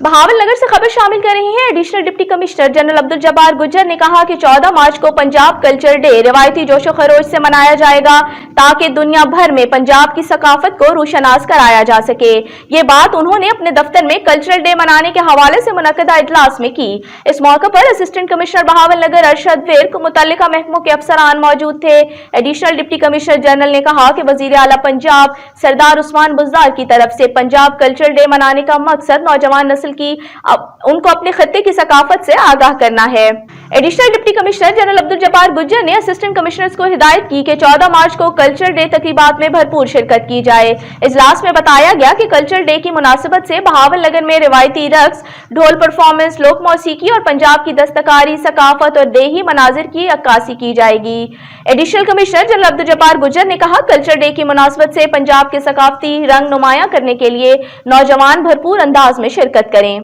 बहावलनगर से खबर शामिल कर रही हैं। Additional deputy commissioner general Abdul Jabbar Gujjar ने कहा कि 14 मार्च को पंजाब कल्चर डे रिवायती जोशो खरोश से मनाया जाएगा ताकि दुनिया भर में पंजाब की सकाफत को रोशनास कराया जा सके। ये बात उन्होंने अपने दफ्तर में कल्चरल डे मनाने के हवाले से मुनक्कदा इजलास में की। इस मौके पर असिस्टेंट कमिश्नर बहावलनगर अरशद विर्क मुतल्लिका महकमों के अफसरान मौजूद थे। एडिशनल डिप्टी कमिश्नर जनरल ने कहा कि वजीर आला पंजाब सरदार उस्मान बुज़दार की तरफ से पंजाब कल्चरल डे मनाने का मकसद नौजवान नस्ल की उनको अपने खत्ते की सकाफत से आगाह करना है। Additional deputy commissioner general Abdul Jabbar Gujjar ने असिस्टेंट कमिश्नर्स को हिदायत की कि 14 मार्च को कल्चरल डे तकरीबात में भरपूर शिरकत की जाए। इजलास में बताया गया कि कल्चरल डे की मुनासिबत से बहावलनगर में रिवायती रक्स, ढोल परफॉर्मेंस, लोक मौसीकी और पंजाब की दस्तकारी, सकाफत और देही मनाजिर की अक्कासी की जाएगी। Additional commissioner general Abdul Jabbar Gujjar ने कहा, कल्चरल डे की मुनासिबत से पंजाब के सकाफती रंग नुमायां करने के लिए नौजवान भरपूर अंदाज में शिरकत करें।